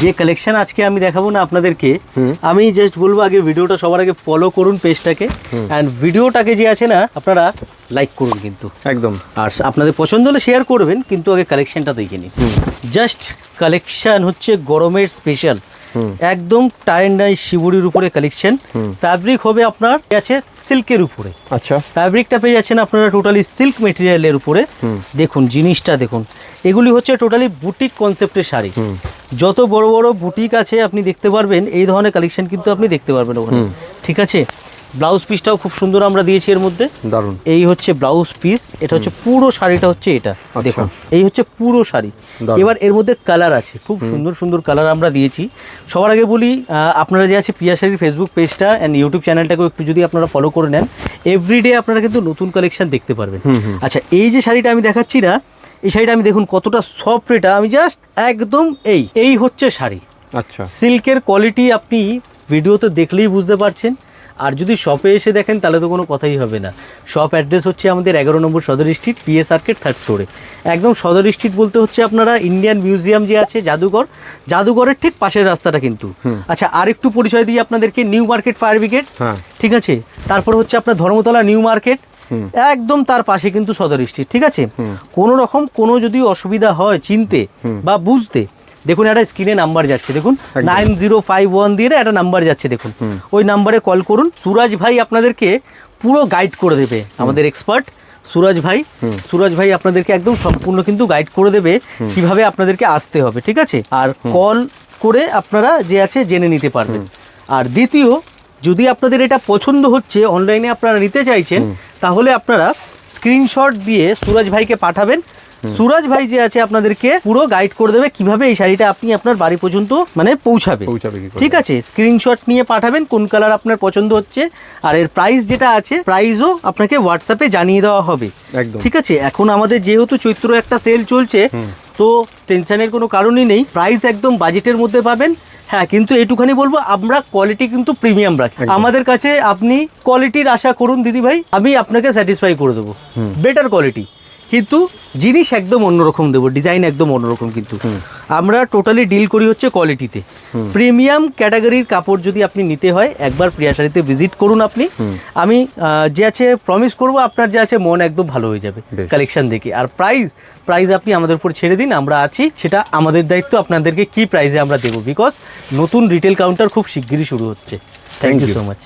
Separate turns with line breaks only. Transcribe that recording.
যে কালেকশন আজকে আমি দেখাবো না আপনাদেরকে, আমি জাস্ট বলবো আগে ভিডিওটা সবার আগে ফলো করুন পেজটাকে, অ্যান্ড ভিডিওটাকে যে আছে না আপনারা লাইক করুন কিন্তু
একদম,
আর আপনাদের পছন্দ হলে শেয়ার করবেন, কিন্তু আগে কালেকশনটা দেখে নিন। জাস্ট কালেকশন হচ্ছে গরমের স্পেশাল, একদম টাই অ্যান্ড ডাই শিবুরির উপরে কালেকশন। ফ্যাব্রিক হবে আপনার আছে সিল্কের উপরে।
আচ্ছা,
ফ্যাব্রিকটা পেয়ে যাচ্ছেন আপনারা টোটালি সিল্ক মেটেরিয়ালের উপরে। দেখুন জিনিসটা দেখুন, এগুলি হচ্ছে টোটালি বুটিক কনসেপ্টের শাড়ি। যত বড় বড় বুটিক আছে আপনি দেখতে পারবেন এই ধরনের কালেকশন কিন্তু আপনি দেখতে পারবেন ওখানে। ঠিক আছে, ব্লাউজ পিসটাও খুব সুন্দর আমরা দিয়েছি এর মধ্যে।
দারুণ।
এই হচ্ছে ব্লাউজ পিস, এটা হচ্ছে পুরো শাড়িটা হচ্ছে এটা। দেখুন এই হচ্ছে পুরো শাড়ি। এবার এর মধ্যে কালার আছে, খুব সুন্দর সুন্দর কালার আমরা দিয়েছি। সবার আগে বলি আপনারা যে আছে পিয়া শাড়ির ফেসবুক পেজটা অ্যান্ড ইউটিউব চ্যানেলটাকেও একটু যদি আপনারা ফলো করে নেন, এভরিডে আপনারা কিন্তু নতুন কালেকশন দেখতে পারবেন। আচ্ছা, এই যে শাড়িটা আমি দেখাচ্ছি না, এই শাড়িটা আমি দেখুন কতটা সফট, এটা আমি জাস্ট একদম এই হচ্ছে শাড়ি।
আচ্ছা,
সিল্কের কোয়ালিটি আপনি ভিডিওতে দেখলেই বুঝতে পারছেন, আর যদি শপে এসে দেখেন তাহলে তো কোনো কথাই হবে না। শপ অ্যাড্রেস হচ্ছে আমাদের 11 নম্বর সদর স্ট্রিট, পিএস আর্কেড 3rd ফ্লোরে। একদম সদর স্ট্রিট বলতে হচ্ছে আপনারা ইন্ডিয়ান মিউজিয়াম যে আছে জাদুঘরের ঠিক পাশের রাস্তাটা কিন্তু। আচ্ছা, আরেকটু পরিচয় দিই আপনাদেরকে, নিউ মার্কেট ফায়ার ব্রিগেড, ঠিক আছে, তারপর হচ্ছে আপনার ধর্মতলা নিউ মার্কেট, একদম তার পাশে কিন্তু সদর স্ট্রিট। ঠিক আছে, কোনো রকম কোনো যদি অসুবিধা হয় চিনতে বা বুঝতে, দেখুন একটা স্ক্রিনে নাম্বার যাচ্ছে, দেখুন 9051 দিয়ে একটা নাম্বার যাচ্ছে, দেখুন ওই নাম্বারে কল করুন। সুরাজ ভাই আপনাদেরকে পুরো গাইড করে দেবে, আমাদের এক্সপার্ট সুরাজ ভাই আপনাদেরকে একদম সম্পূর্ণ কিন্তু গাইড করে দেবে কিভাবে আপনাদেরকে আসতে হবে। ঠিক আছে, আর কল করে আপনারা যে আছে জেনে নিতে পারবেন। আর দ্বিতীয়, যদি আপনাদের এটা পছন্দ হচ্ছে, অনলাইনে আপনারা নিতে চাইছেন, তাহলে আপনারা স্ক্রিনশট দিয়ে সুরাজ ভাইকে পাঠাবেন। সুরাজ ভাই যে আছে আপনাদেরকে পুরো গাইড করে দেবে কিভাবে এই শাড়িটা আপনি আপনার বাড়ি পর্যন্ত মানে পৌঁছাবে। ঠিক আছে, স্ক্রিনশট নিয়ে পাঠাবেন কোন কালার আপনার পছন্দ হচ্ছে, আর এর প্রাইস যেটা আছে প্রাইসও আপনাকে হোয়াটসঅ্যাপে জানিয়ে দেওয়া হবে। ঠিক আছে, এখন আমাদের যেহেতু চৈত্র একটা সেল চলছে, তো টেনশনের কোনো কারণই নেই, প্রাইস একদম বাজেটের মধ্যে পাবেন। হ্যাঁ, কিন্তু এইটুখানি বলবো, আমরা কোয়ালিটি কিন্তু প্রিমিয়াম রাখি। আমাদের কাছে আপনি কোয়ালিটির আশা করুন দিদি ভাই, আমি আপনাকে স্যাটিসফাই করে দেবো, বেটার কোয়ালিটি, কিন্তু জিনিস একদম অন্যরকম দেবো, ডিজাইন একদম অন্যরকম। কিন্তু আমরা টোটালি ডিল করি হচ্ছে কোয়ালিটিতে। প্রিমিয়াম ক্যাটাগরির কাপড় যদি আপনি নিতে হয়, একবার প্রিয়া শাড়িতে ভিজিট করুন আপনি। আমি যে আছে প্রমিস করবো আপনার যে আছে মন একদম ভালো হয়ে যাবে কালেকশন দেখে। আর প্রাইস আপনি আমাদের উপর ছেড়ে দিন, আমরা আছি, সেটা আমাদের দায়িত্ব আপনাদেরকে কি প্রাইসে আমরা দেবো, বিকজ নতুন রিটেল কাউন্টার খুব শিগগিরই শুরু হচ্ছে। Thank you so much.